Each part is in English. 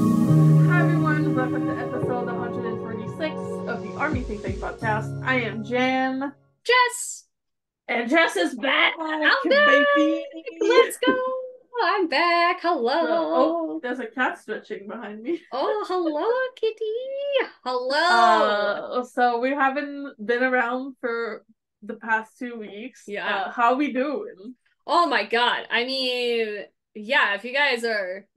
Everyone, welcome to episode 146 of the Army ThinkTank podcast. I am Jan, Jess, and Jess is back, I'm baby. back. Let's go. I'm back. Oh, Hello. there's a cat stretching behind me. Oh, hello, kitty. Hello. So we haven't been around for the past 2 weeks. Yeah. How we doing? Oh my God. I mean, yeah, if you guys are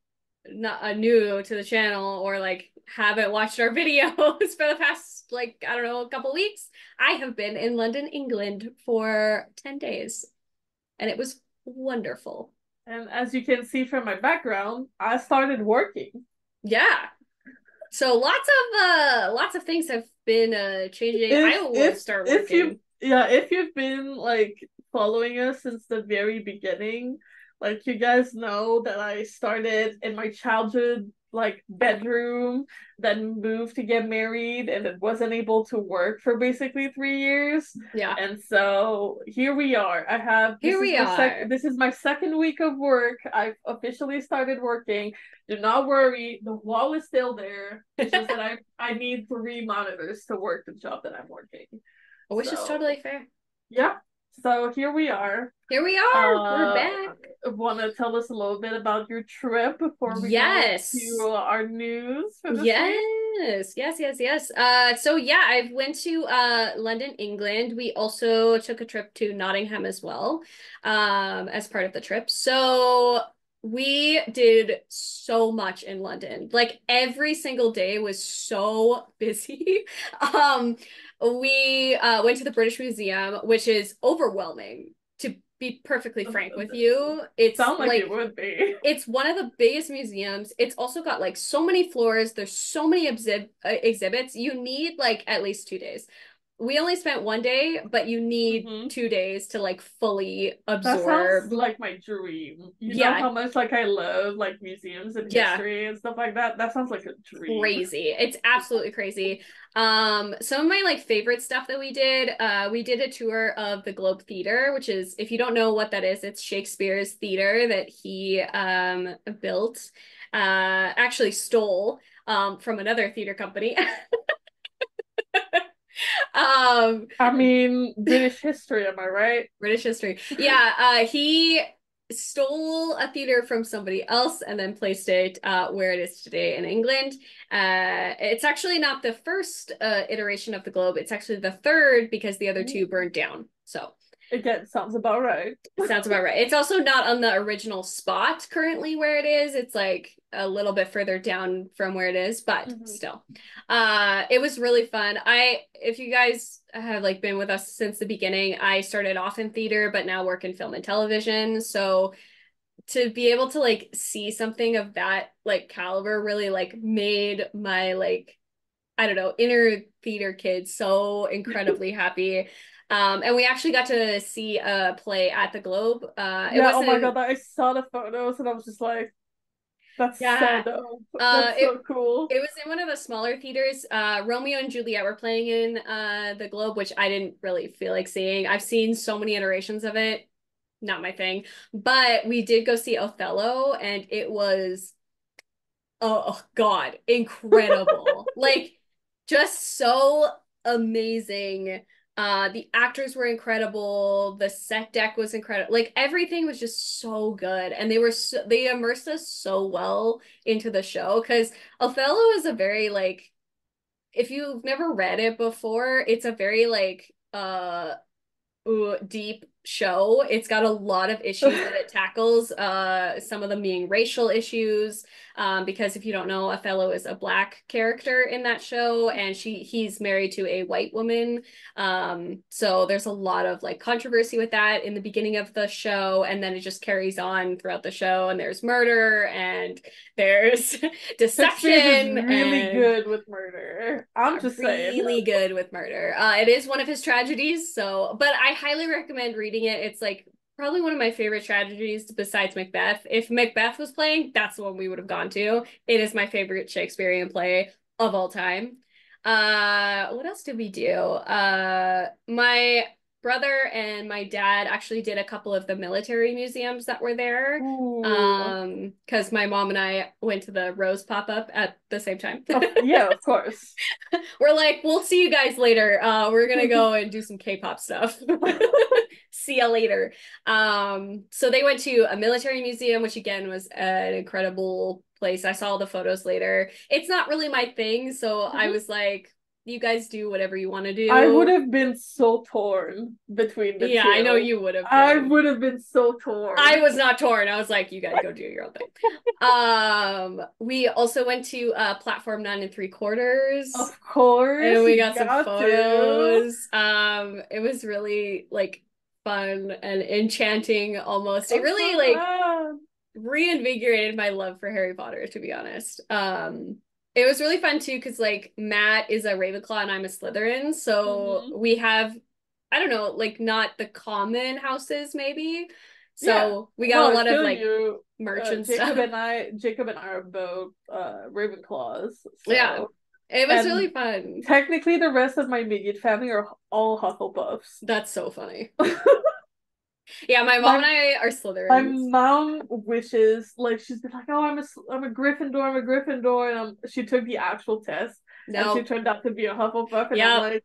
not new to the channel or like haven't watched our videos for the past like I don't know, a couple weeks, I have been in London, England for 10 days and it was wonderful. And as you can see from my background, I started working. Yeah. So lots of things have been changing. I will start If you working. yeah, if you've been like following us since the very beginning, like you guys know that I started in my childhood like bedroom, then moved to get married, and it wasn't able to work for basically 3 years. Yeah. And so here we are. I have Here we are. this is my second week of work. I've officially started working. Do not worry, the wall is still there. It's just that I need 3 monitors to work the job that I'm working. Which is So totally fair. yeah. So here we are. Here we are. We're back. Want to tell us a little bit about your trip before we go into Yes. our news for this week? Yes. So yeah, I've went to London, England. We also took a trip to Nottingham as well, as part of the trip. So we did so much in London. Like every single day was so busy. Um, we went to the British Museum, which is overwhelming, to be perfectly frank with you. It's Sound like it like would be. it's one of the biggest museums. It's also got like so many floors. There's so many exhibits. You need like at least 2 days. We only spent one day, but you need Hmm. 2 days to like fully That sounds absorb. like my dream. You know Yeah, how much like I love like museums and yeah, history and stuff like that? That sounds like a dream. crazy. It's absolutely crazy. Some of my like favorite stuff that we did a tour of the Globe Theater, which is, if you don't know what that is, it's Shakespeare's theater that he built, actually stole from another theater company. Um, I mean, British history, am I right? British history. Yeah, he stole a theater from somebody else and then placed it where it is today in England. It's actually not the first iteration of the Globe. It's actually the third because the other two burned down. So Again, sounds about right. sounds about right. It's also not on the original spot currently where it is. It's like a little bit further down from where it is, but Mhm. still. It was really fun. If you guys have like been with us since the beginning, I started off in theater, but now work in film and television. So to be able to like see something of that like caliber really like made my like I don't know, inner theater kid so incredibly happy. And we actually got to see a play at the Globe. It Yeah, oh my wasn't, God, I saw the photos and I was just like, that's so yeah. dope. Uh, That's it so cool. it was in one of the smaller theaters. Romeo and Juliet were playing in the Globe, which I didn't really feel like seeing. I've seen so many iterations of it, not my thing. But we did go see Othello, and it was oh God, incredible. Like just so amazing. The actors were incredible. The set deck was incredible. Like everything was just so good. And they immersed us so well into the show because Othello is a very like if you've never read it before, it's a very like deep show. It's got a lot of issues that it tackles, some of them being racial issues. Because if you don't know, Othello is a black character in that show, and he's married to a white woman. So there's a lot of like controversy with that in the beginning of the show, and then it just carries on throughout the show, and there's murder and there's Shakespeare's is deception really and good with murder. I'm just saying. really good with murder. It is one of his tragedies, so but I highly recommend reading it. It's like probably one of my favorite tragedies besides Macbeth. If Macbeth was playing, that's the one we would have gone to. It is my favorite Shakespearean play of all time. What else did we do? My brother and my dad actually did a couple of the military museums that were there. Ooh. Because my mom and I went to the Rose pop-up at the same time. Yeah, of course. We're like, we'll see you guys later. We're gonna go and do some K-pop stuff. See ya later. So they went to a military museum, which again was an incredible place. I saw all the photos later. It's not really my thing, so I was like, you guys do whatever you want to I would do. have been so torn between the Yeah, two. I know you would have I been. would have been so torn. I was not torn. I was like, you guys go do your own thing. We also went to Platform 9 3/4, Of course, and we you got some got to. photos. It was really like fun and enchanting almost. It I'm really so like glad. reinvigorated my love for Harry Potter, to be honest. It was really fun too, because like Matt is a Ravenclaw and I'm a Slytherin, so Hmm. we have, I don't know, like not the common houses maybe. Yeah. So we got Well, a I lot of feel like you. merch and stuff. Jacob and I are both Ravenclaws. Yeah, So, it was really and fun. technically the rest of my immediate family are all Hufflepuffs. That's so funny. Yeah, my mom My and I are my Slytherins. mom wishes, like, she's been like, oh, I'm a Gryffindor, I'm a Gryffindor, and she took the actual test and she No. turned out to be a Hufflepuff, and I'm Yep. like,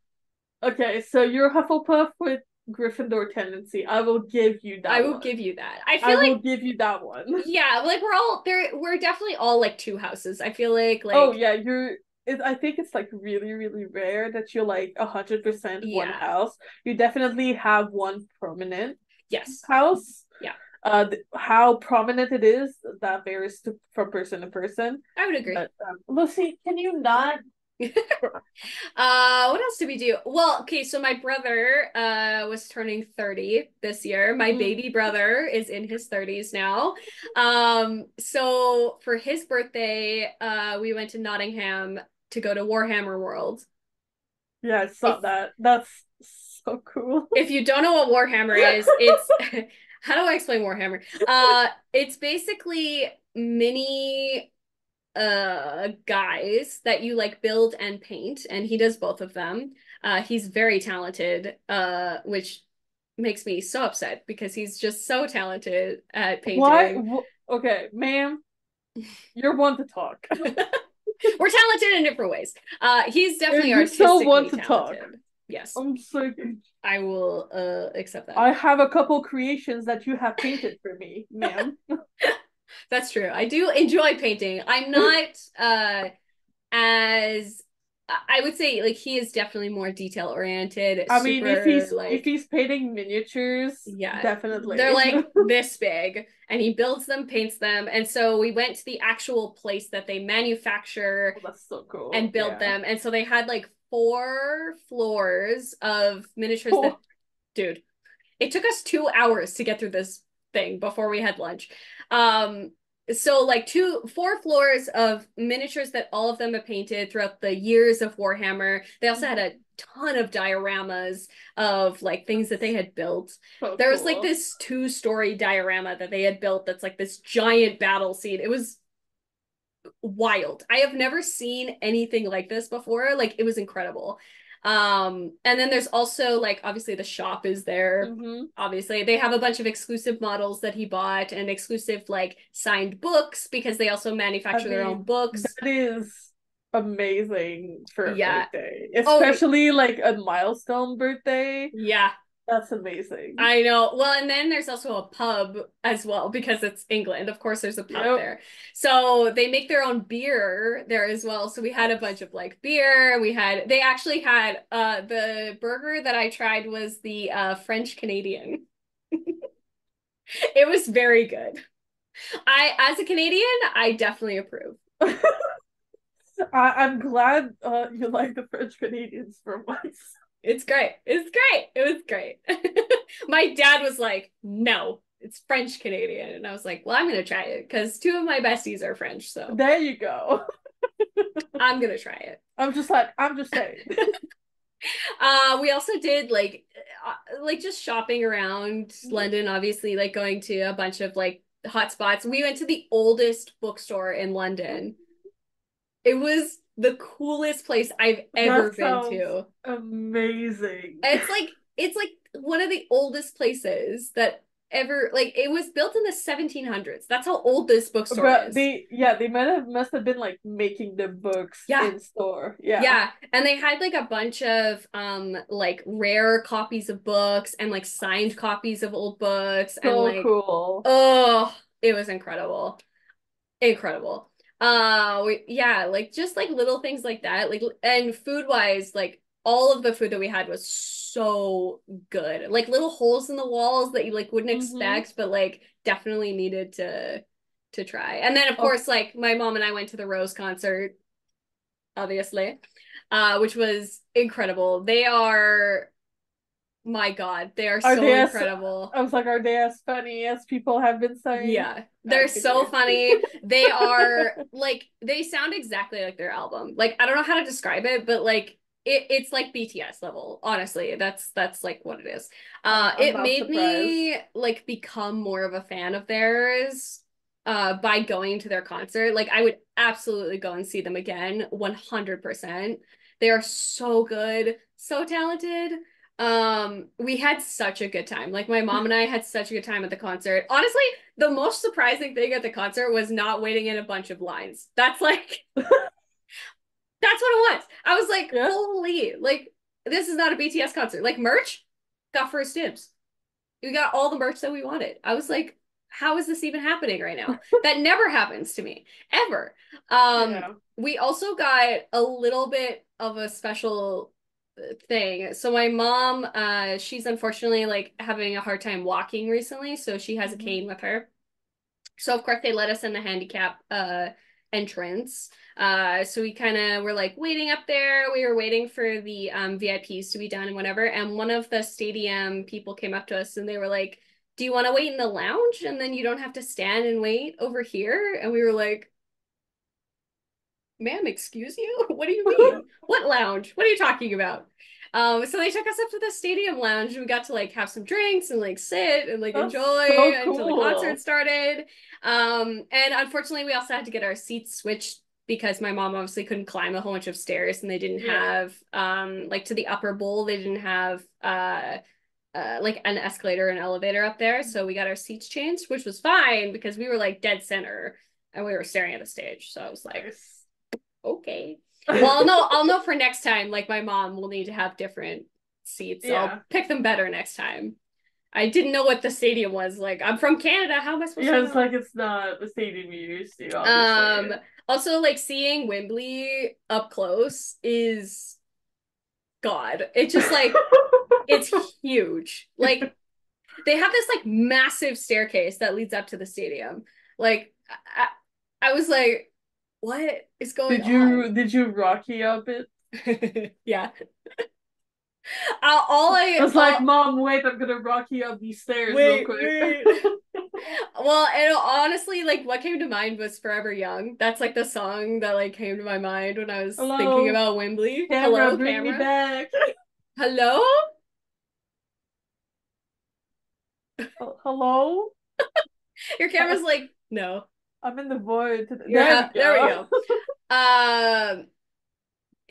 okay, so you're a Hufflepuff with Gryffindor tendency. I will give you I that will one. give you that. I I feel will like, give you that one. yeah, like we're all there. We're definitely all like two houses. I feel Oh like, yeah, I think it's like really, really rare that you're like 100% one yeah. house. You definitely have one permanent Yes. house. Yeah, How prominent it is, that varies from person to person. I would agree. But Lucy, can you not? What else did we do? Well, okay, so my brother was turning 30 this year. My Mm, baby brother is in his 30s now. So for his birthday, we went to Nottingham to go to Warhammer World. yeah, I saw If that. That's so cool. if you don't know what Warhammer is, it's how do I explain Warhammer? It's basically mini guys that you like build and paint, and he does both of them. He's very talented, which makes me so upset because he's just so talented at Why? painting. Okay, ma'am, you're one to talk. We're talented in different ways. He's definitely You so want artistically to talk. talented. Yes, I'm so. I will accept that. I have a couple creations that you have painted for me, ma'am. That's true. I do enjoy painting. I'm not as I would say like he is definitely more detail oriented, I mean, super if like he's painting miniatures, yeah. They're definitely. like this big and he builds them, paints them. And so we went to the actual place that they manufacture Oh, that's so cool. and build Yeah. them. And so they had like 4 floors of miniatures that Oh, dude, it took us 2 hours to get through this thing before we had lunch. Um, so like 4 floors of miniatures that all of them have painted throughout the years of Warhammer. They also had a ton of dioramas of like things that they had built. so There was like cool. this 2-story diorama that they had built that's like this giant battle scene. It was wild. I have never seen anything like this before. Like it was incredible. And then there's also like obviously the shop is there. Hmm. Obviously, they have a bunch of exclusive models that he bought and exclusive like signed books because they also I manufacture their own mean, books. that is amazing for a Yeah. birthday, Oh, especially like a milestone birthday. yeah. That's amazing. I know. Well, and then there's also a pub as well because it's England. Of course, there's a pub Yep. there. So they make their own beer there as well. So we had a bunch Nice. of like beer. They actually had the burger that I tried was the French Canadian. It was very good. As a Canadian, I definitely approve. I'm glad you like the French Canadians for once. It's great. It's great. It was great. My dad was like, no, it's French Canadian. And I was like, well, I'm going to try it because 2 of my besties are French. So There you go. I'm going to try it. I'm just saying. We also did like just shopping around London, obviously, like going to a bunch of like hot spots. We went to the oldest bookstore in London. It was the coolest place I've ever That been sounds to. amazing. It's like one of the oldest places that ever, like, it was built in the 1700s. That's how old this bookstore But is. they must have been like making the books Yeah. in store. Yeah. Yeah, and they had like a bunch of like rare copies of books and like signed copies of old books and So like cool. oh, it was incredible. Incredible. Yeah, like just like little things like that. Like and food wise, like all of the food that we had was so good. Like little holes in the walls that you like wouldn't Mm-hmm. expect, but like definitely needed to try. And then of Oh, course, like my mom and I went to the Rose concert, obviously, which was incredible. They are, my God, they are are so they as incredible. I was like, are they as funny as people have been saying? Yeah, I they're so figured. funny. They are like they sound exactly like their album. Like I don't know how to describe it, but like it's like BTS level. Honestly, that's like what it is. I'm It not made surprised. me like become more of a fan of theirs by going to their concert. Like I would absolutely go and see them again, 100%. They are so good, so talented. We had such a good time. Like my mom and I had such a good time at the concert. Honestly, the most surprising thing at the concert was not waiting in a bunch of lines. That's like that's what it was. I was like, Yeah. holy, like this is not a BTS concert. Like merch, got first dibs. We got all the merch that we wanted. I was like, how is this even happening right now? That never happens to me ever. Yeah. We also got a little bit of a special thing. So my mom, she's unfortunately like having a hard time walking recently, so she has a Mm-hmm. cane with her. So of course they let us in the handicap entrance. So we kind of were like waiting up there. We were waiting for the VIPs to be done and whatever. And one of the stadium people came up to us and they were like, "Do you want to wait in the lounge and then you don't have to stand and wait over here?" And we were like, "Ma'am, excuse you? What do you mean? What lounge? What are you talking about?" So they took us up to the stadium lounge and we got to like have some drinks and like sit and like That's enjoy so until the concert cool. started. And unfortunately, we also had to get our seats switched because my mom obviously couldn't climb a whole bunch of stairs and they didn't Yeah. have like to the upper bowl, they didn't have like an escalator and elevator up there. So we got our seats changed, which was fine because we were like dead center and we were staring at the stage. So I was like, Nice. okay. Well, I'll know for next time. Like my mom will need to have different seats. I'll Yeah. pick them better next time. I didn't know what the stadium was. Like I'm from Canada. How am I supposed to Yeah, it's know? like it's not the stadium you used to, Um, obviously. Also like seeing Wembley up close is God. It's just like it's huge. Like they have this like massive staircase that leads up to the stadium. Like I was like, what is going on? Did you Rocky up it? Yeah. All I I was like, Mom, wait, I'm gonna Rocky up these stairs real wait, quick. wait. Well, and honestly, like what came to mind was Forever Young. That's like the song that like came to my mind when I was thinking Hello, about Wembley. camera, Hello, bring me camera. back. Hello? Hello? Your camera's like, no. I'm in the void. You're There we there we go. go. Um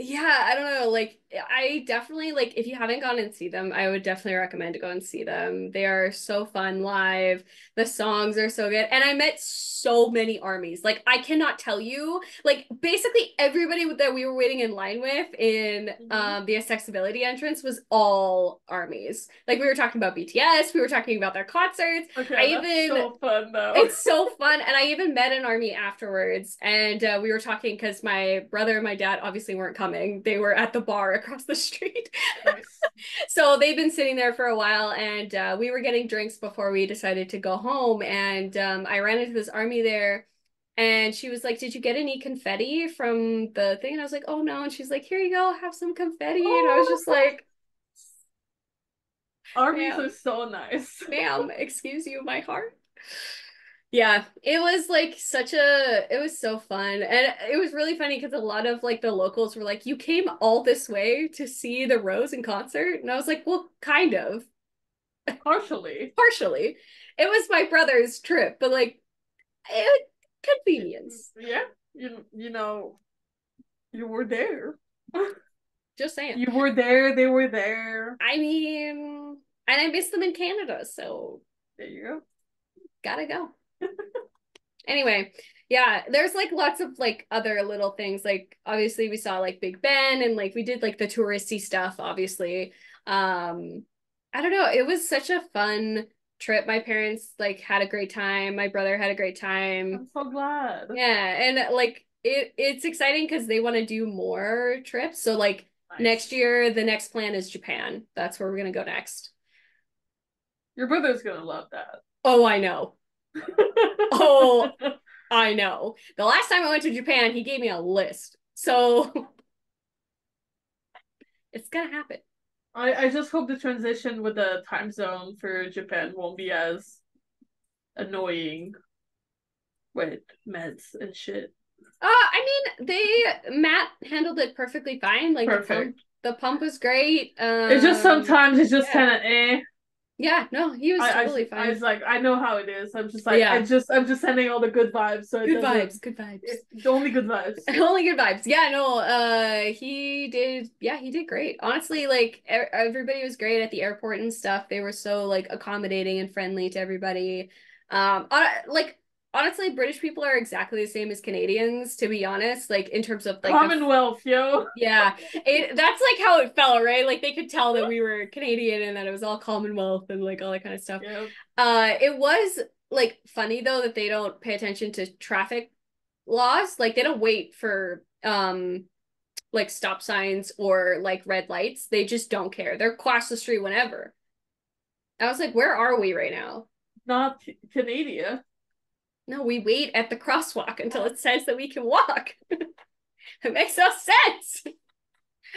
Yeah, I don't know. Like, I definitely like if you haven't gone and see them, I would definitely recommend to go and see them. They are so fun live. The songs are so good. And I met so many armies. Like, I cannot tell you. Like, basically everybody that we were waiting in line with in Mhm. the accessibility entrance was all armies. Like, we were talking about BTS, we were talking about their concerts. I Okay, that's even so fun though. it's so fun. And I even met an army afterwards. And we were talking because my brother and my dad obviously weren't coming. They were at the bar across the street. Nice. So they've been sitting there for a while. And we were getting drinks before we decided to go home. And I ran into this army there. And she was like, "Did you get any confetti from the thing?" And I was like, "Oh no." And she's like, "Here you go, have some confetti." And I was Oh, just like, armies are ma'am, so nice. ma'am, excuse you, my heart. Yeah, it was like it was so fun. And it was really funny because a lot of like the locals were like, "You came all this way to see the Rose in concert?" And I was like, "Well, kind of, Partially. partially. It was my brother's trip, but like convenience. Yeah, you know, you were there. Just saying. You were there, they were there. I mean, And I miss them in Canada, so There you go. gotta go. Anyway, yeah, there's like lots of like other little things. Like obviously we saw like Big Ben and like we did like the touristy stuff, obviously. I don't know, it was such a fun trip. My parents like had a great time. My brother had a great time. I'm so glad. Yeah, and like it's exciting because they want to do more trips. So like next Nice. year, the next plan is Japan. That's where we're gonna go next. Your brother's gonna love that. Oh, I know. Oh, I know. The last time I went to Japan, he gave me a list. So it's gonna happen. I just hope the transition with the time zone for Japan won't be as annoying with meds and shit. I mean, Matt handled it perfectly fine. Like Perfect. the pump was great. It's just sometimes it's just Yeah. kind of eh. Yeah, no, he was totally I was fine. like, I know how it is. I'm just like, Yeah. I'm just sending all the good vibes, so it Good doesn't. vibes, good vibes. Only good vibes. Only good vibes. Yeah, no, he did great. Honestly, like everybody was great at the airport and stuff. They were so like accommodating and friendly to everybody. Like honestly, British people are exactly the same as Canadians, to be honest, like in terms of like Commonwealth, yo. yeah, that's like how it felt, right? Like they could tell that we were Canadian and that it was all Commonwealth and like all that kind of stuff. Yep. It was like funny though that they don't pay attention to traffic laws. Like they don't wait for like stop signs or like red lights. They just don't care. They're across the street whenever. I was like, where are we right now? Not Canada. No, we wait at the crosswalk until it says that we can walk. It makes no sense.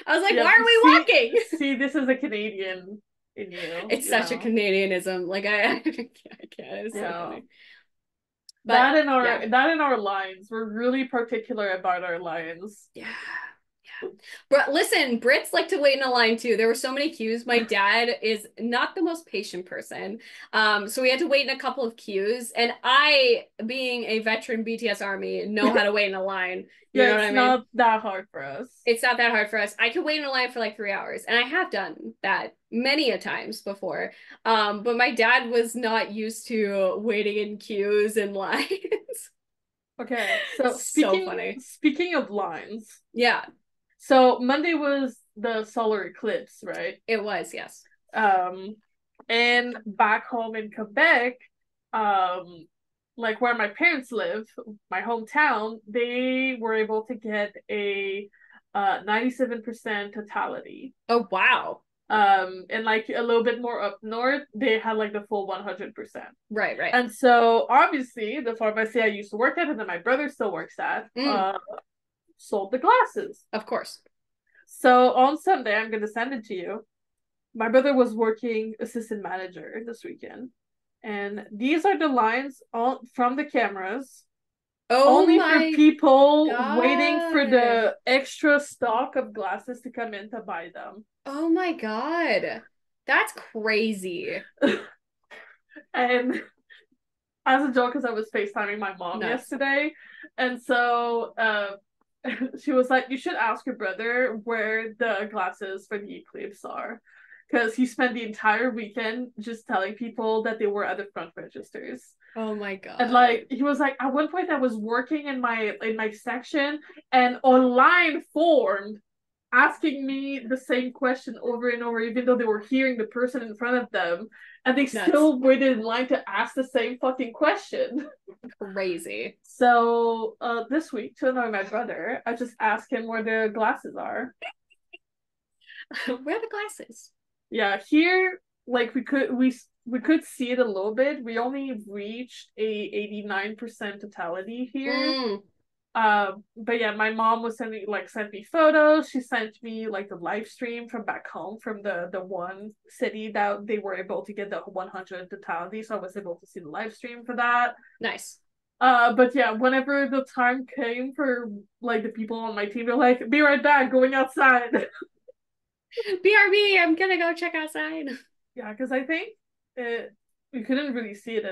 I was like, Yep. why are we walking? See, this is a Canadian in you. It's such a Canadianism. Like I can't. It's so funny. But that in our lines, we're really particular about our lines. Yeah. But listen, Brits like to wait in a line too. There were so many queues. My dad is not the most patient person. So we had to wait in a couple of queues. And I, being a veteran BTS Army, know how to wait in a line. You know what I mean? It's not that hard for us. It's not that hard for us. I could wait in a line for like 3 hours. And I have done that many a times before. But my dad was not used to waiting in queues and lines. Okay. So funny. Speaking of lines. Yeah. So Monday was the solar eclipse, right? It was, yes. And back home in Quebec, like where my parents live, my hometown, they were able to get a 97% totality. Oh wow. And like a little bit more up north, they had like the full 100%. Right. And so obviously the pharmacy I used to work at and then my brother still works at, sold the glasses. Of course. So on Sunday, I'm going to send it to you. My brother was working assistant manager this weekend. And these are the lines from the cameras. Only for people waiting for the extra stock of glasses to come in to buy them. Oh my God. That's crazy. And as a joke, because I was FaceTiming my mom yesterday. And so she was like, you should ask your brother where the glasses for the eclipse are. Because he spent the entire weekend just telling people that they were at the front registers. Oh my God. And like he was like, at one point I was working in my section and a line formed asking me the same question over and over, even though they were hearing the person in front of them, and they still waited in line to ask the same fucking question. Crazy. So this week, to annoy my brother, I just asked him where the glasses are. Where are the glasses? Yeah, here, like we could see it a little bit. We only reached a 89% totality here. But yeah, my mom was sent me photos. She sent me like the live stream from back home from the one city that they were able to get the 100 totality, so I was able to see the live stream for that. Nice. But yeah, whenever the time came for like the people on my team, they're like, "Be right back, going outside." BRB, I'm gonna go check outside. Yeah, because I think we couldn't really see it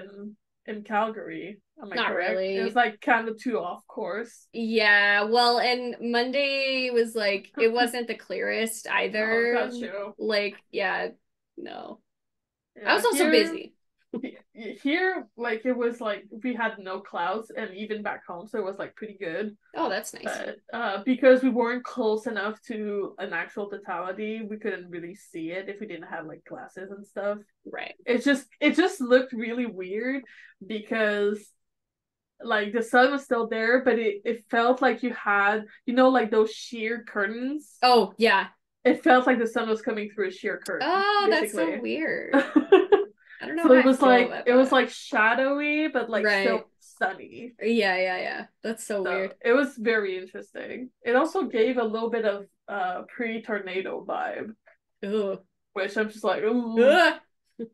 in Calgary. Am I Not correct? really. It was like kind of too off course. Yeah, well, and Monday was like it wasn't the clearest either. Oh, got you. Like, yeah, no. I was also busy. Here, like it was like we had no clouds, and even back home, so it was like pretty good. Oh, that's nice. But because we weren't close enough to an actual totality, we couldn't really see it if we didn't have like glasses and stuff. Right. It just looked really weird because like the sun was still there, but it felt like you had, like those sheer curtains. Oh, yeah. It felt like the sun was coming through a sheer curtain. Oh, basically. That's so weird. I don't know So how it was I feel like about it was that. like shadowy, but like Right. still sunny. Yeah. That's so weird. It was very interesting. It also gave a little bit of pre-tornado vibe, Ooh. which I'm just like, ooh. Ugh. It's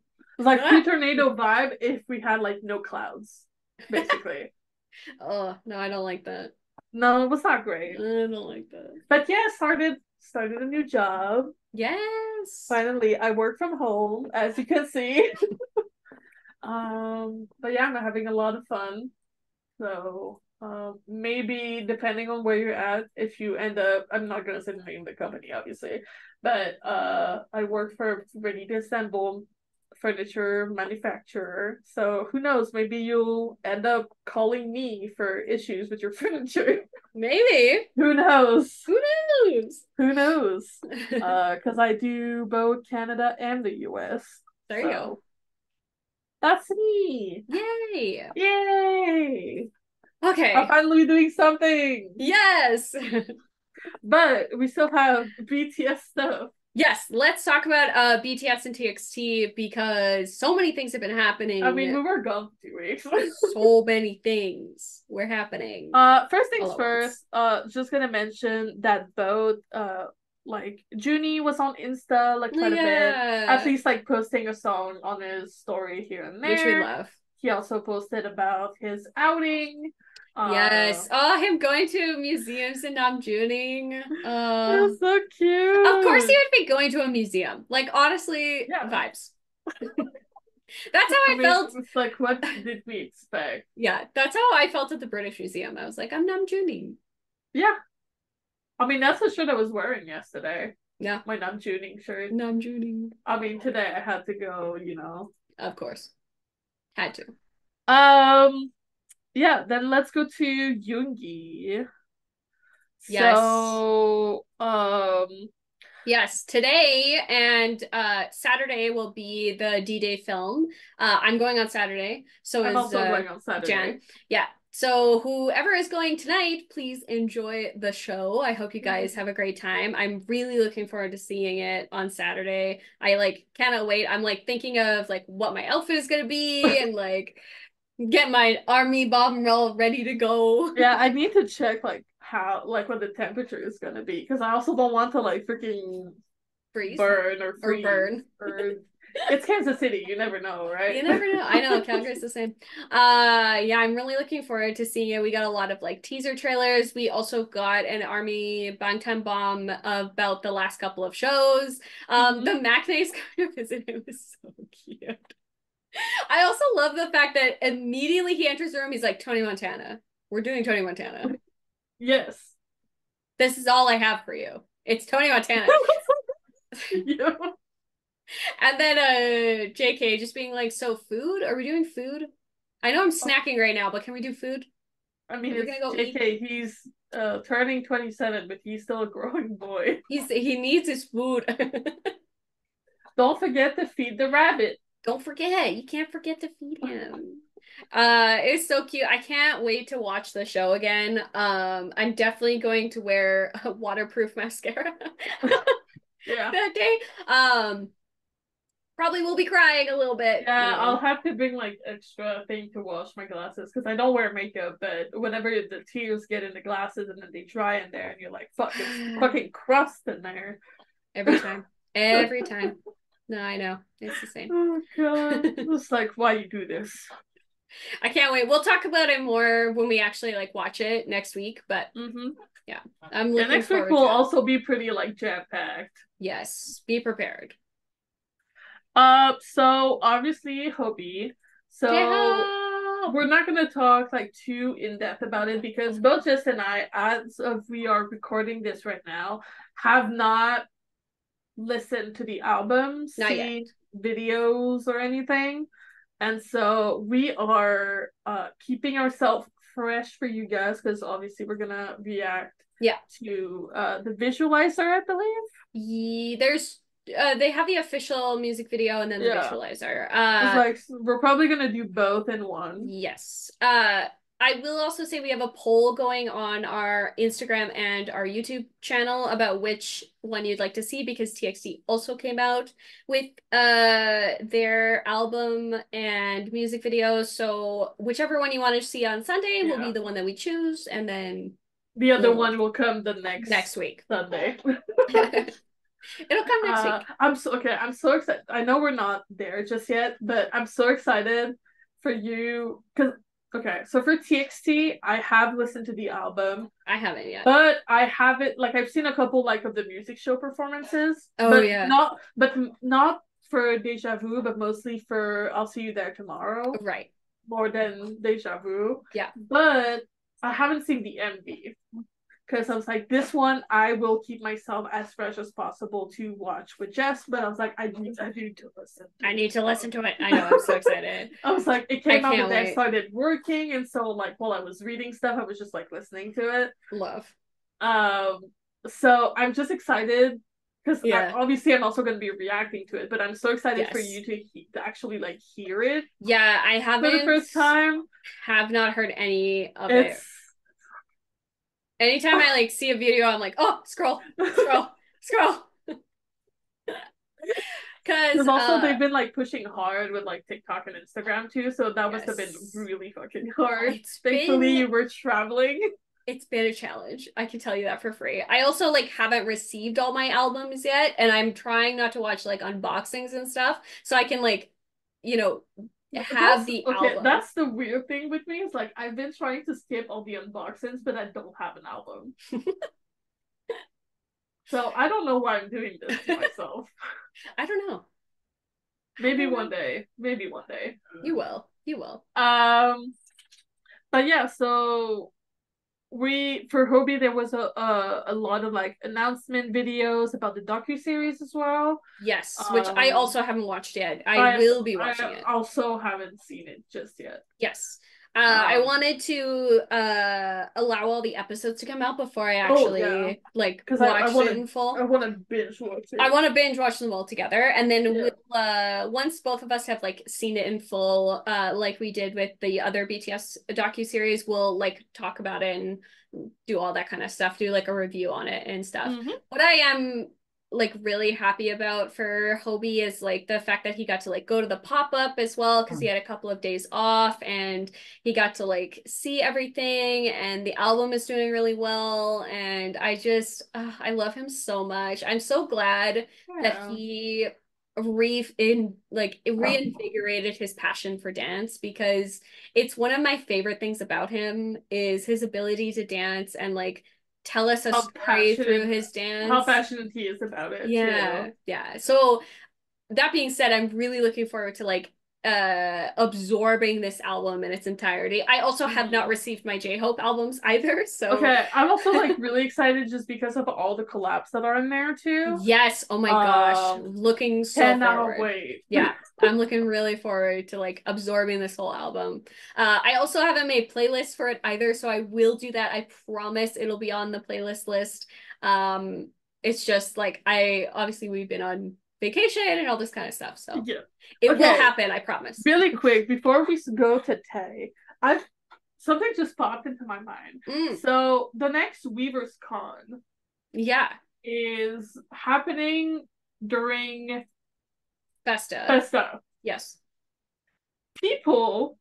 like pre-tornado vibe if we had like no clouds, basically. Oh, no, I don't like that. No, it was not great. I don't like that. But yeah, started a new job. Yes. Finally, I work from home, as you can see. But yeah, I'm having a lot of fun. So maybe depending on where you're at, if you end up, I'm not gonna say the name of the company, obviously, but I work for a ready to assemble furniture manufacturer. So who knows? Maybe you'll end up calling me for issues with your furniture. Maybe. Who knows? Who knows? Who knows? Because I do both Canada and the US. There you go. That's me. Yay. Yay. Okay. I'm finally doing something. Yes. But we still have BTS stuff. Yes, let's talk about BTS and TXT because so many things have been happening. I mean, we were gone for 2 weeks. So many things were happening. First things first, just gonna mention that both like Junie was on Insta like quite a bit. At least like posting a song on his story here and there. Which we love. He also posted about his outing. Yes. Oh, him going to museums in Namjuning. That's so cute. Of course he would be going to a museum. Like, honestly, vibes. That's how I felt. It's like, what did we expect? Yeah, that's how I felt at the British Museum. I was like, I'm Namjuning. Yeah. I mean, that's the shirt I was wearing yesterday. Yeah. My Namjuning shirt. Namjuning. I mean, today I had to go, Of course. Had to. Yeah, then let's go to Yoongi. Yes. So, yes, today and Saturday will be the D-Day film. I'm going on Saturday. So I'm also going on Saturday. Jan. Yeah. So whoever is going tonight, please enjoy the show. I hope you guys have a great time. I'm really looking forward to seeing it on Saturday. I like cannot wait. I'm like thinking of like what my outfit is gonna be and like get my army bomb roll ready to go. Yeah, I need to check like how what the temperature is gonna be because I also don't want to like freaking freeze, burn or burn. It's Kansas City, you never know, right? You never know. I know Calgary's the same. Yeah, I'm really looking forward to seeing it. We got a lot of like teaser trailers. We also got an army Bangtan bomb about the last couple of shows. The Maknae's kind of visit. It was so cute. I also love the fact that immediately he enters the room, he's like, Tony Montana. We're doing Tony Montana. Yes. This is all I have for you. It's Tony Montana. Yeah. And then JK just being like, so food? Are we doing food? I know I'm snacking right now, but can we do food? I mean, it's go JK, eat? He's turning 27, but he's still a growing boy. He needs his food. Don't forget to feed the rabbit. Don't forget. You can't forget to feed him. It's so cute. I can't wait to watch the show again. I'm definitely going to wear a waterproof mascara that day. Probably will be crying a little bit. Yeah, I'll have to bring like extra thing to wash my glasses because I don't wear makeup, but whenever the tears get in the glasses and then they dry in there and you're like, fuck, it's fucking crust in there. Every time. Every time. No, I know. It's the same. Oh god. It's like, why you do this? I can't wait. We'll talk about it more when we actually like watch it next week, but yeah. I'm looking next week will also be pretty like jam-packed. Yes. Be prepared. So obviously Hobie. So we're not gonna talk like too in depth about it because both Jess and I, as of we are recording this right now, have not listened to the album, seen videos or anything. And so we are keeping ourselves fresh for you guys because obviously we're gonna react Yeah. to the visualizer, I believe. There's they have the official music video and then the Yeah. visualizer. It's like we're probably gonna do both in one. Yes. I will also say we have a poll going on our Instagram and our YouTube channel about which one you'd like to see because TXT also came out with their album and music videos. So whichever one you want to see on Sunday will be the one that we choose, and then the other one will come the next week. Sunday. It'll come next week. I'm so excited. I know we're not there just yet, but I'm so excited for you because so for TXT, I have listened to the album. I haven't yet. But I haven't I've seen a couple of the music show performances. Oh but yeah. Not for Deja Vu, but mostly for I'll See You There Tomorrow. Right. More than Deja Vu. Yeah. But I haven't seen the MV. Because I was like, this one I will keep myself as fresh as possible to watch with Jess, but I was like, I need to listen. I need to listen to it. I know, I'm so excited. I was like, it came out and I started working, and so while I was reading stuff, I was just listening to it. Love. So I'm just excited because obviously I'm also going to be reacting to it, but I'm so excited for you to actually hear it. Yeah, I haven't for the first time. Have not heard any of it. Anytime I see a video, I'm like, oh, scroll. Because also they've been pushing hard with TikTok and Instagram too, so that must have been really fucking hard. Thankfully, you were traveling. It's been a challenge. I can tell you that for free. I also haven't received all my albums yet, and I'm trying not to watch unboxings and stuff, so I can have the album. That's the weird thing with me. Is I've been trying to skip all the unboxings, but I don't have an album. So I don't know why I'm doing this to myself. I don't know. Maybe one day. You will. But yeah, so for Hobie there was a lot of announcement videos about the docuseries as well. Yes, which I also haven't watched yet. I will be watching it. I also haven't seen it just yet. Yes. I wanted to allow all the episodes to come out before I actually watch it in full. I want to binge watch it. I want to binge watch them all together, and then we'll once both of us have seen it in full, like we did with the other BTS docuseries, we'll talk about it and do all that kind of stuff, do a review on it and stuff. Mm-hmm. What I am really happy about for Hobie is the fact that he got to go to the pop-up as well, because he had a couple of days off and he got to see everything, and the album is doing really well, and I just I love him so much. I'm so glad that he reinvigorated his passion for dance, because it's one of my favorite things about him is his ability to dance and tell us a story through his dance. How passionate he is about it. Yeah. So that being said, I'm really looking forward to absorbing this album in its entirety. I also have not received my Jhope albums either, so I'm also really excited just because of all the collabs that are in there too. Yes, oh my gosh, looking so forward. Wait. Yeah, I'm looking really forward to absorbing this whole album. I also haven't made playlists for it either, so I will do that. I promise it'll be on the playlist list. It's just obviously we've been on vacation and all this kind of stuff, so it will happen, I promise. Really quick before we go to Tay, something just popped into my mind. So the next Weavers Con is happening during Festa. Yes. People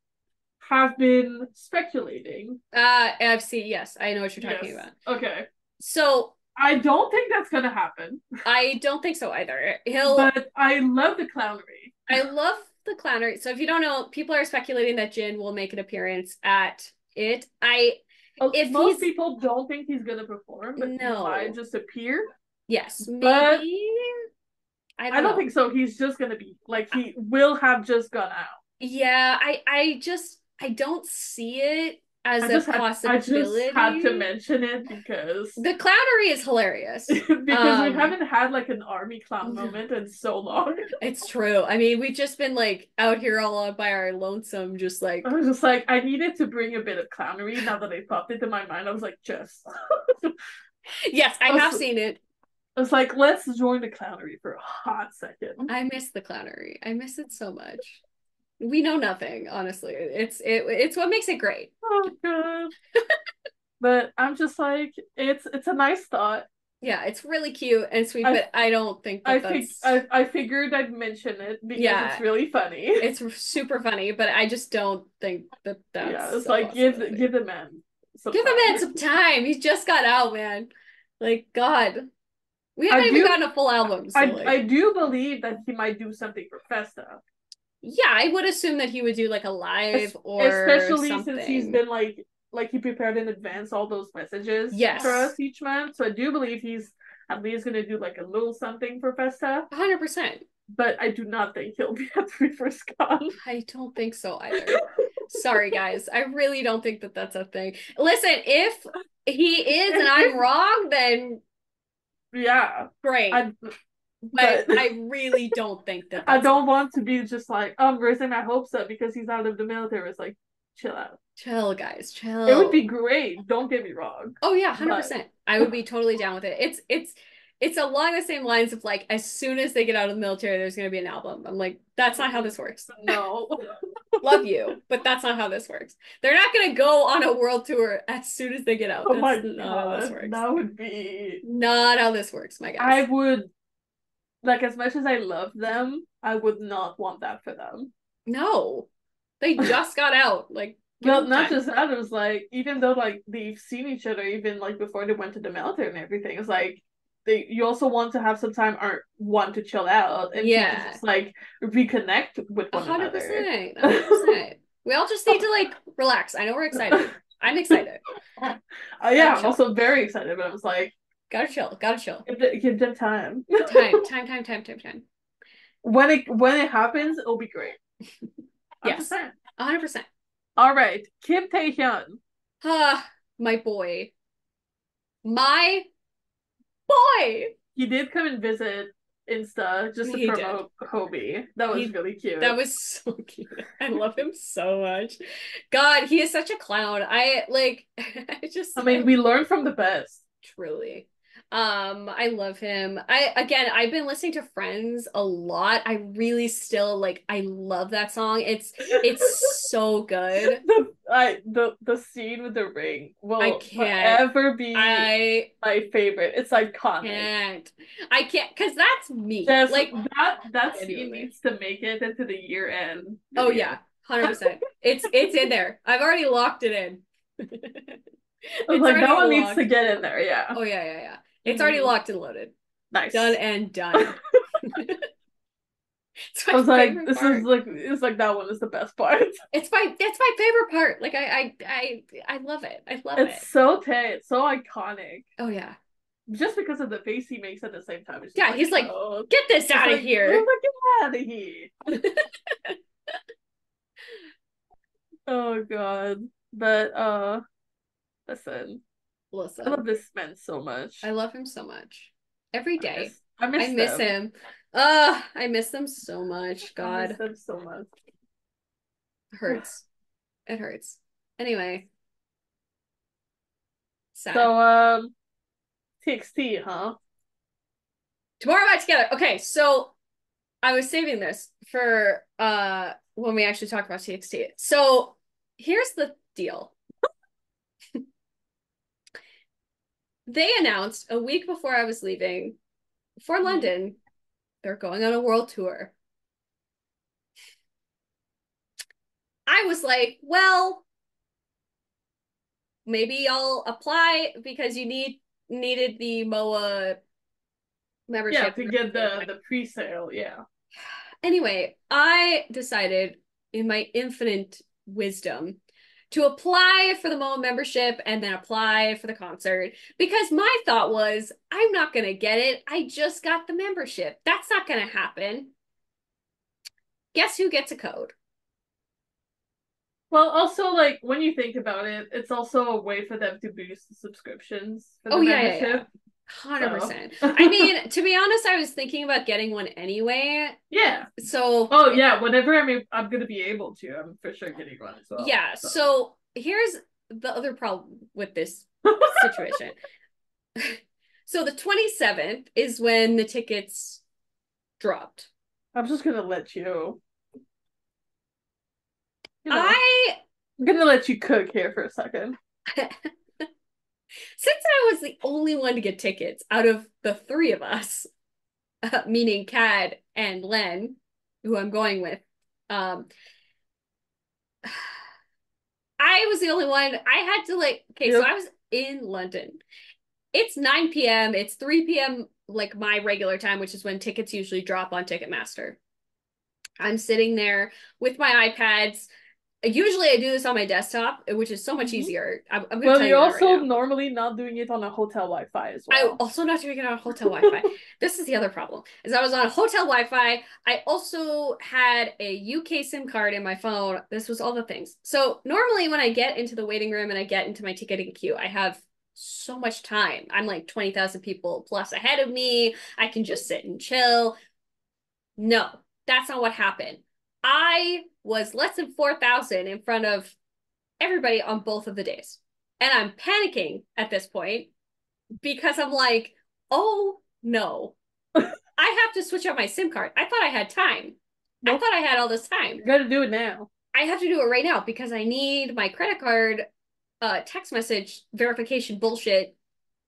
have been speculating. I've seen, yes, I know what you're talking about. Okay. So I don't think that's gonna happen. I don't think so either. But I love the clownery. I love the clownery. So if you don't know, people are speculating that Jin will make an appearance at it. Most people don't think he's gonna perform, but he might just appear. Yes, maybe. But I don't think so. He's just gonna be he will have just gone out. Yeah, I don't see it as a I just had to possibility. mention it because The clownery is hilarious. because we haven't had like an army clown moment in so long. It's true. I mean, we've just been like out here all by our lonesome, just like, I was just like, I needed to bring a bit of clownery now that it popped into my mind. I was like, Jess. yes, I have seen it. I was like, let's join the clownery for a hot second. I miss the clownery. I miss it so much. We know nothing, honestly. It's what makes it great. Oh god. But I'm just like, it's a nice thought. Yeah, it's really cute and sweet, but I don't think that that's I figured I'd mention it because it's really funny. It's super funny, but I just don't think that that's it's like give the man give the man some time. He just got out, man. Like God, we haven't even gotten a full album. So I do believe that he might do something for Festa. Yeah, I would assume that he would do like a live or especially something. Since he's been like he prepared in advance all those messages for us each month. So I do believe he's at least gonna do like a little something for Festa. 100%. But I do not think he'll be at 3FirstCon. I don't think so either. Sorry, guys. I really don't think that that's a thing. Listen, if he is and I'm wrong, then yeah, great. But I really don't think that I don't want to be just like, I'm raising my hopes up because he's out of the military. It's like, chill out. Chill, guys. Chill. It would be great. Don't get me wrong. Oh yeah, 100%. I would be totally down with it. It's along the same lines of like, as soon as they get out of the military, there's gonna be an album. I'm like, that's not how this works. No. Love you, but that's not how this works. They're not gonna go on a world tour as soon as they get out. Oh my God. How this works. That would be not how this works, my guys. I would, like, as much as I love them, I would not want that for them. No. They just got out. Like, well, not just that, it was like, even though like they've seen each other even like before they went to the military and everything, it's like you also want to have some time or want to chill out and just like reconnect with one 100%, another. 100%. We all just need to like relax. I know we're excited. I'm excited. Yeah, I'm also very excited, but I was like, gotta chill. Give them time. Time. When it happens, it'll be great. 100%. Yes, 100%. All right, Kim Taehyung. My boy. He did come and visit Insta just to promote Hobie. That was really cute. That was so cute. I love him so much. God, he is such a clown. I mean, we learn from the best. Truly. I love him. I've been listening to Friends a lot. I really still I love that song. It's so good. The scene with the ring will forever be my favorite. It's iconic. I can't because that's me. Jess, that scene needs to make it into the year end. Oh yeah, 100%. It's in there. I've already locked it in. That one needs to get in there. Yeah. Oh yeah. It's already locked and loaded. Nice. Done and done. I was like, it's like that one is the best part. It's my favorite part. Like I love it. I love it. It's so it's so iconic. Oh yeah. Just because of the face he makes at the same time. Yeah, he's like, get this out of here. Get out of here. Oh god. But listen. I love this man so much. I love him so much. Every day. I miss him. I miss them so much. God. I miss them so much. It hurts. It hurts. Anyway. Sad. So TXT, huh? Tomorrow Night Together. Okay, so I was saving this for when we actually talk about TXT. So here's the deal. They announced a week before I was leaving for London, they're going on a world tour. I was like, well, maybe I'll apply because you needed the MOA membership. Yeah, to get the pre-sale, yeah. Anyway, I decided in my infinite wisdom to apply for the MOA membership and then apply for the concert because my thought was, I'm not going to get it. I just got the membership. That's not going to happen. Guess who gets a code? Well, also like when you think about it, it's also a way for them to boost the subscriptions for the Oh yeah, yeah, yeah. membership. So 100%. I mean, to be honest, I was thinking about getting one anyway. yeah. So, Oh yeah, whenever I'm gonna be able to, I'm for sure getting one as well. yeah. So So, here's the other problem with this situation. So, the 27th is when the tickets dropped. I'm just gonna let you, you know, I, I'm gonna let you cook here for a second. since I was the only one to get tickets out of the three of us, meaning Cad and Len, who I'm going with, um, I was the only one. I had to like, okay, so Yep. I was in London. It's 9 p.m. It's 3 p.m. like my regular time, which is when tickets usually drop on Ticketmaster. I'm sitting there with my iPads. Usually I do this on my desktop, which is so much Mhm. easier. I'm going to Well, tell you you're that right also now. normally not doing it on a hotel Wi-Fi as I well. also not doing it on hotel Wi-Fi. This is the other problem. Is I was on hotel Wi-Fi. I also had a UK SIM card in my phone. This was all the things. So normally when I get into the waiting room and I get into my ticketing queue, I have so much time. I'm like 20,000 people plus ahead of me. I can just sit and chill. No, that's not what happened. I was less than 4,000 in front of everybody on both of the days. And I'm panicking at this point because I'm like, oh no, I have to switch out my SIM card. I thought I had time. I Nope. thought I had all this time. You gotta do it now. I have to do it right now because I need my credit card text message verification bullshit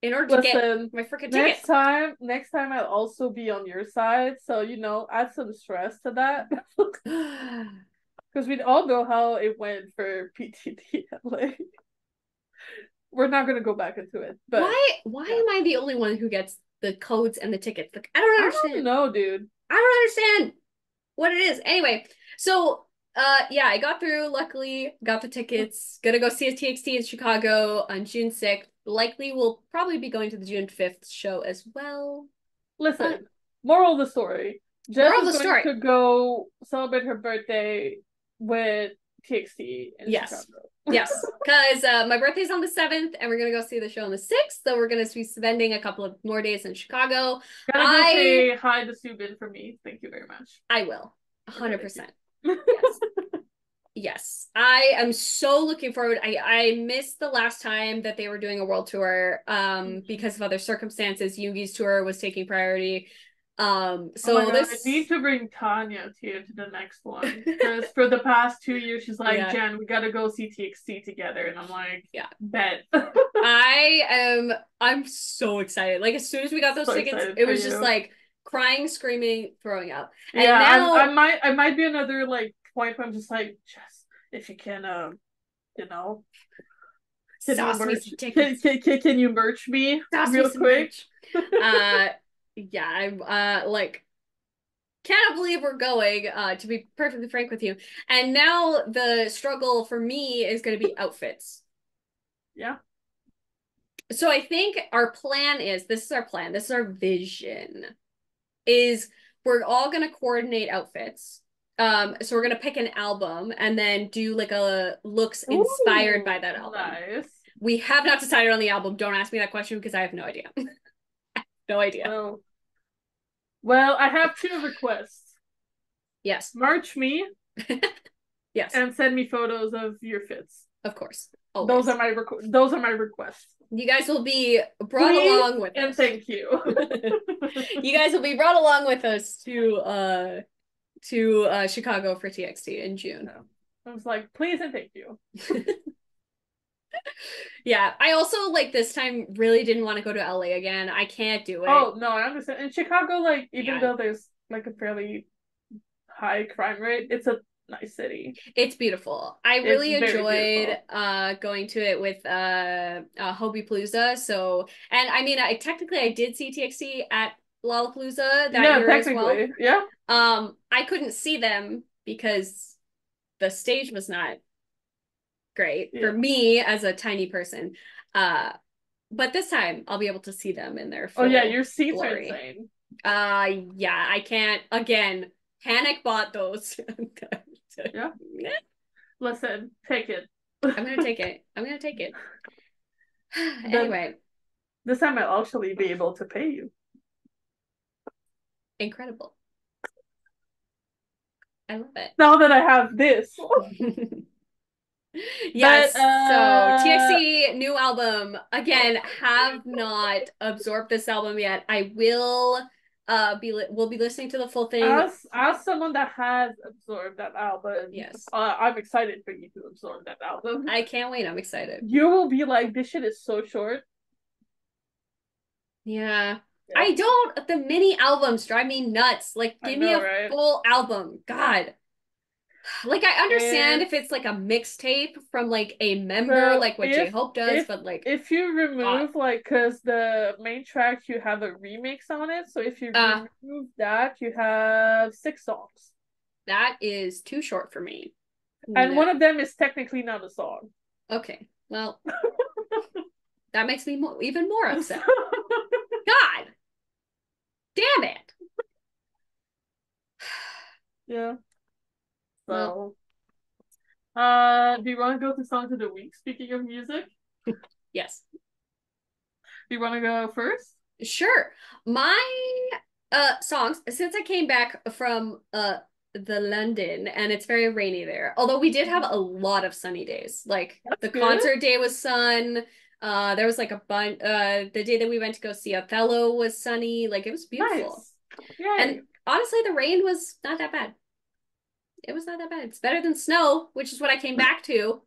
in order to get Listen, my freaking next tickets. time, next time I'll also be on your side. So, add some stress to that. Because we all know how it went for PTT. We're not gonna go back into it. But Why yeah. am I the only one who gets the codes and the tickets? Like, I don't I don't understand. know, dude. I don't understand what it is. Anyway, so yeah, I got through, luckily, got the tickets. Gonna go see a TXT in Chicago on June 6th. Likely will probably be going to the June 5th show as well. But Listen, moral of the story. Jess moral of is the going story. to go celebrate her birthday with TXT in Yes. Chicago. Yes, because my birthday's on the 7th, and we're gonna go see the show on the 6th. So we're gonna be spending a couple of more days in Chicago. Gotta go I say hi to Subin for me. Thank you very much. I will. Okay, thank 100%. you. Yes. Yes, I am so looking forward. I missed the last time that they were doing a world tour because of other circumstances. Yoongi's tour was taking priority. Oh my So god, I need this to bring Tanya to the next one. Because for the past 2 years, she's like, yeah, Jen, we gotta go see TXT together. And I'm like, yeah. bet. I'm so excited. Like as soon as we got those So tickets, excited it for was just you. like crying, screaming, throwing up. Yeah, And now I might be another like point where I'm just like, Jess, if you can you know, can you sauce me merch some tickets. can you merch me Sauce me real some quick? merch. Uh yeah, I'm like cannot believe we're going, to be perfectly frank with you. And now the struggle for me is going to be outfits. Yeah. So I think our plan is this is our plan, this is our vision, is we're all going to coordinate outfits. So we're going to pick an album and then do like a looks inspired by Ooh, that album. nice. We have not decided on the album. Don't ask me that question because I have no idea. No idea. Well, well, I have two requests. Yes. March me Yes. and send me photos of your fits. Of course. Always. Those are my requests. You guys will be brought Please along with and us. thank you. You guys will be brought along with us to Chicago for TXT in June. Yeah. I was like, please and thank you. Yeah, I also like this time really didn't want to go to LA again. I can't do it. Oh no, I understand. In Chicago, like even Yeah, though there's like a fairly high crime rate, it's a nice city. it's beautiful. I It's really very enjoyed beautiful. going to it with Hobie Palooza. So, and I mean, I did see TXT at Lollapalooza that Yeah, year as well. technically. Yeah. I couldn't see them because the stage was not great for Yeah. me as a tiny person. Uh, but this time I'll be able to see them in their Oh yeah, full your seats are glory. insane. Yeah, I can't again. Panic bought those. Yeah. Listen, take it. I'm gonna take it. I'm gonna take it. Anyway, this time I'll actually be able to pay you. incredible. I love it. Now that I have this. Yes, But, so TXT new album. Again, have not absorbed this album yet. I will we'll be listening to the full thing. as someone that has absorbed that album, Yes. I'm excited for you to absorb that album. I can't wait. I'm excited. You will be like, this shit is so short. Yeah. I don't. The mini albums drive me nuts. Like, give me a full album. God. Like, I understand if it's like a mixtape from like a member, like what Jhope does, but like if you remove like, because the main track you have a remix on it, so if you remove that, you have 6 songs. That is too short for me. And one of them is technically not a song. Okay, well, that makes me even more upset. God, damn it. Yeah. So, do you want to go to songs of the week? Speaking of music, yes. Do you want to go first? Sure. My songs, since I came back from the London and it's very rainy there. Although we did have a lot of sunny days. Like the concert day was sun. There was like a bunch. The day that we went to go see Othello was sunny. Like it was beautiful. Nice. And honestly, the rain was not that bad. It was not that bad. It's better than snow, which is what I came back to.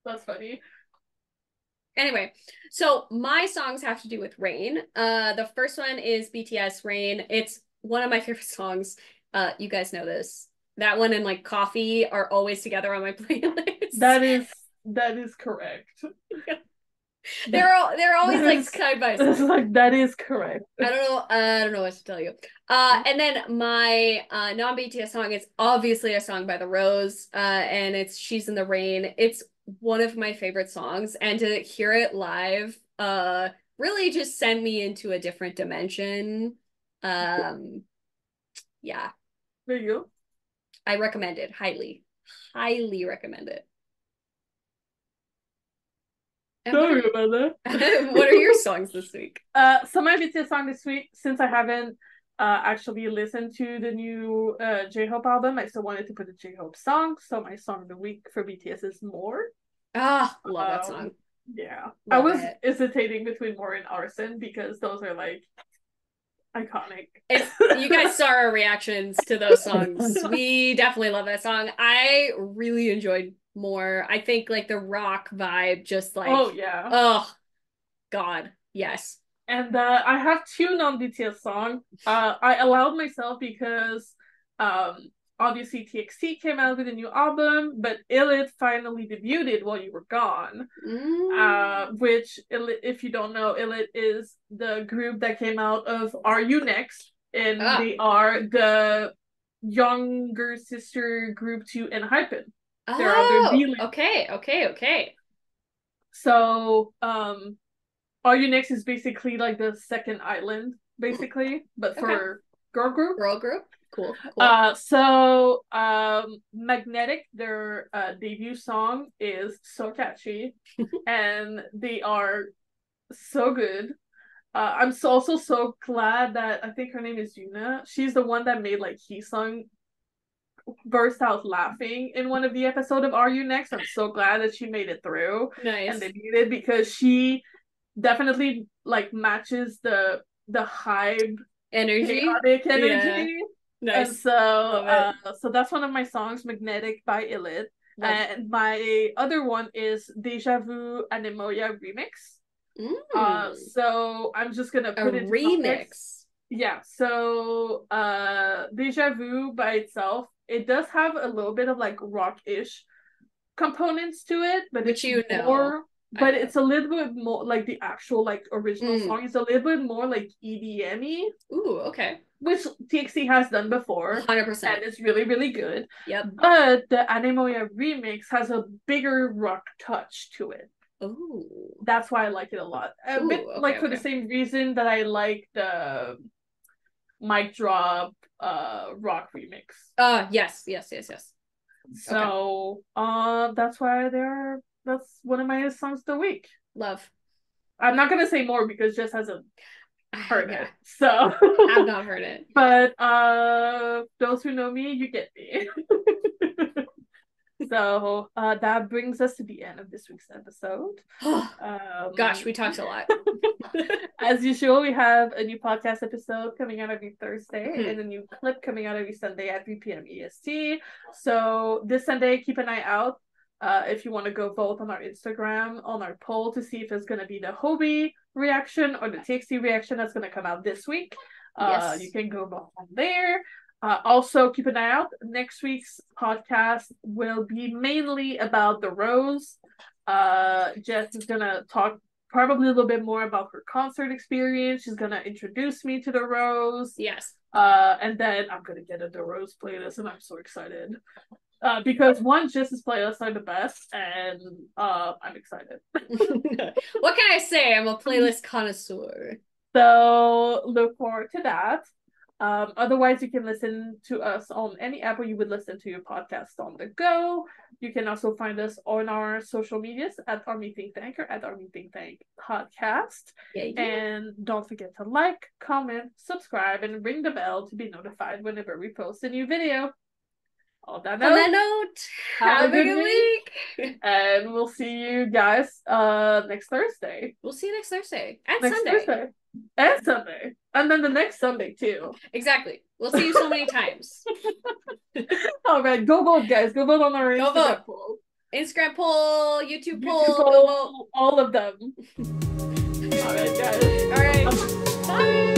That's funny. Anyway, so my songs have to do with rain. The first one is BTS Rain. It's one of my favorite songs. You guys know this. That one and like Coffee are always together on my playlist. That is correct. They're always like side by side. Like that is correct. I don't know what to tell you. And then my non-BTS song is obviously a song by The Rose. And it's She's in the Rain. It's one of my favorite songs, and to hear it live really just sent me into a different dimension. Yeah. There you go. I recommend it highly recommend it. Sorry about that. What are your songs this week? So my BTS song this week, since I haven't actually listened to the new J-Hope album, I still wanted to put a J-Hope song. So my song of the week for BTS is More. Ah, love that song. Yeah. I was hesitating between More and Arson because those are like iconic. You guys saw our reactions to those songs. We definitely love that song. I really enjoyed More. I think like the rock vibe just like oh god, yes. And I have 2 non-BTS songs. I allowed myself because obviously TXT came out with a new album, but ILLIT finally debuted while you were gone. Which, if you don't know, ILLIT is the group that came out of Are You Next? And they are the younger sister group to ENHYPEN. Okay. So, Are You Next is basically like the second island, basically, but for girl group. Cool. So Magnetic, their debut song is so catchy and they are so good. I'm also so glad that I think her name is Yuna. She's the one that made like Heesung burst out laughing in one of the episodes of Are You Next. I'm so glad that she made it through. Nice. And they did it because she definitely like matches the hype chaotic energy. Yeah. Nice. And so so that's one of my songs, Magnetic by ILLIT. And my other one is Deja Vu Anemoya remix. So I'm just gonna put it remix. Context. Yeah, so Deja Vu by itself, it does have a little bit of like rock-ish components to it, but which but it's a little bit more like the actual like original song is a little bit more like EDM-y. Ooh, okay. Which TXT has done before. 100%. And it's really, really good. Yep. But the Anemoya remix has a bigger rock touch to it. Ooh. That's why I like it a lot. A bit like for the same reason that I like the Mic Drop rock remix. Yes. So that's why that's one of my songs of the week. Love. I'm not gonna say more because Jess hasn't heard Yeah. it. So I've not heard it. But those who know me, you get me. So that brings us to the end of this week's episode. Gosh, we talked a lot. As usual, we have a new podcast episode coming out every Thursday and a new clip coming out every Sunday at 3 p.m. EST. So this Sunday, keep an eye out if you want to go vote on our Instagram, on our poll to see if it's going to be the Hobie reaction or the TXT reaction that's going to come out this week. Yes. You can go vote on there. Also, keep an eye out. Next week's podcast will be mainly about the Rose. Jess is going to talk probably a little bit more about her concert experience. She's going to introduce me to the Rose. Yes. And then I'm going to get a The Rose playlist, and I'm so excited. Because one, Jess's playlists are the best, and I'm excited. What can I say? I'm a playlist connoisseur. So look forward to that. Otherwise, you can listen to us on any app where you would listen to your podcast on the go. You can also find us on our social medias at Army Think Tank or at Army Think Tank Podcast. Yeah. And don't forget to like, comment, subscribe, and ring the bell to be notified whenever we post a new video. On that note, have a good week. And we'll see you guys next Thursday. We'll see you next Thursday. And next Sunday. Thursday. And Sunday. And then the next Sunday, too. Exactly. We'll see you so many times. All right. Go vote, guys. Go vote on our Instagram poll. Instagram poll, YouTube poll. Go vote. All of them. All right, guys. All right. Bye.